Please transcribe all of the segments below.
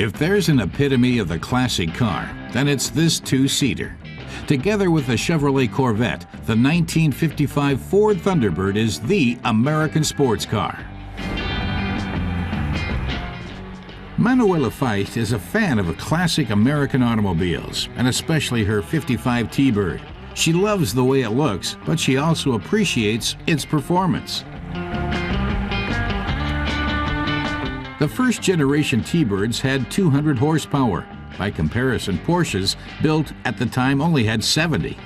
If there's an epitome of the classic car, then it's this two-seater. Together with the Chevrolet Corvette, the 1955 Ford Thunderbird is the American sports car. Manuela Feicht is a fan of classic American automobiles, and especially her 55 T-Bird. She loves the way it looks, but she also appreciates its performance. The first-generation T-Birds had 200 horsepower. By comparison, Porsches, built at the time, only had 70.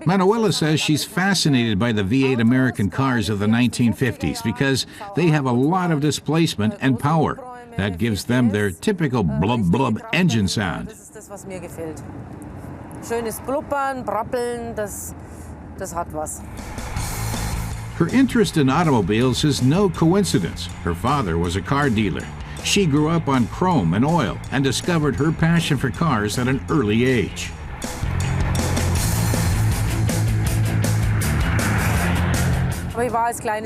Manuela says she's fascinated by the V8 American cars of the 1950s because they have a lot of displacement and power. That gives them their typical blub-blub engine sound. Schönes Blubbern, Brabbeln, das hat was. Her interest in automobiles is no coincidence. Her father was a car dealer. She grew up on chrome and oil and discovered her passion for cars at an early age.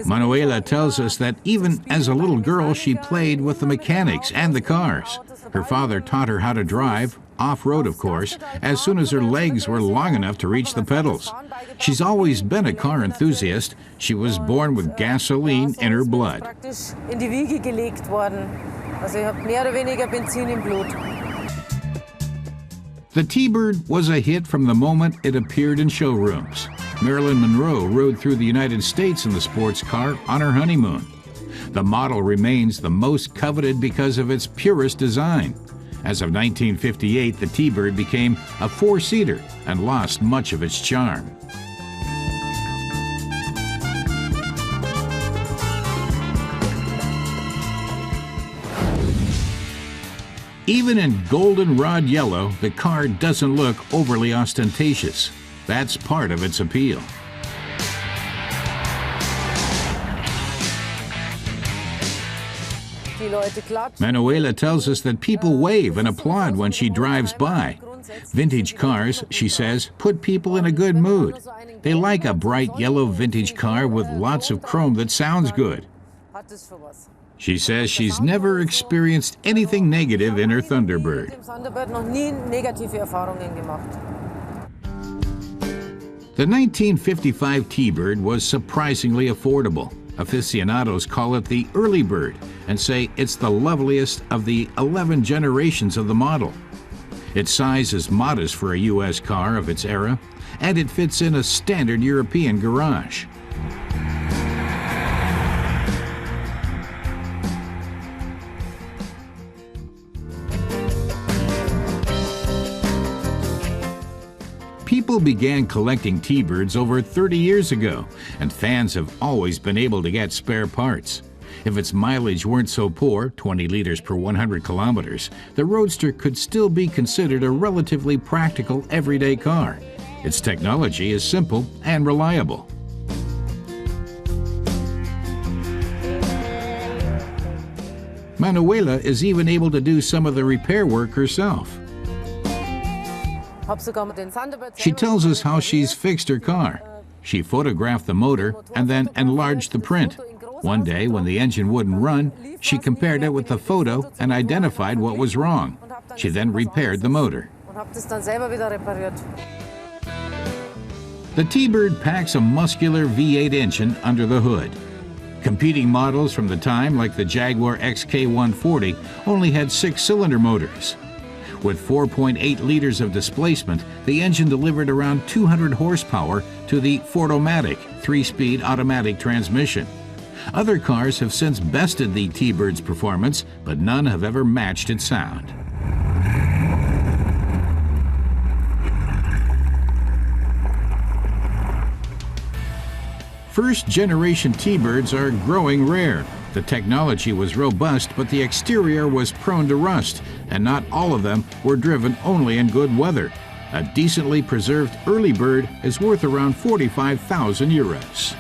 Manuela tells us that even as a little girl, she played with the mechanics and the cars. Her father taught her how to drive, off-road of course, as soon as her legs were long enough to reach the pedals. She's always been a car enthusiast. She was born with gasoline in her blood. The T-Bird was a hit from the moment it appeared in showrooms. Marilyn Monroe rode through the United States in the sports car on her honeymoon. The model remains the most coveted because of its purest design. As of 1958, the T-Bird became a four-seater and lost much of its charm. Even in goldenrod yellow, the car doesn't look overly ostentatious. That's part of its appeal. Manuela tells us that people wave and applaud when she drives by. Vintage cars, she says, put people in a good mood. They like a bright yellow vintage car with lots of chrome that sounds good. She says she's never experienced anything negative in her Thunderbird. The 1955 T-Bird was surprisingly affordable. Aficionados call it the early bird and say it's the loveliest of the 11 generations of the model. Its size is modest for a U.S. car of its era, and it fits in a standard European garage. People began collecting T-Birds over 30 years ago, and fans have always been able to get spare parts. If its mileage weren't so poor, 20 liters per 100 kilometers, the Roadster could still be considered a relatively practical everyday car. Its technology is simple and reliable. Manuela is even able to do some of the repair work herself. She tells us how she's fixed her car. She photographed the motor and then enlarged the print. One day, when the engine wouldn't run, she compared it with the photo and identified what was wrong. She then repaired the motor. The T-Bird packs a muscular V8 engine under the hood. Competing models from the time, like the Jaguar XK140, only had 6-cylinder motors. With 4.8 liters of displacement, the engine delivered around 200 horsepower to the Ford-O-Matic 3-speed automatic transmission. Other cars have since bested the T-Bird's performance, but none have ever matched its sound. First-generation T-Birds are growing rare. The technology was robust, but the exterior was prone to rust, and not all of them were driven only in good weather. A decently preserved early bird is worth around €45,000.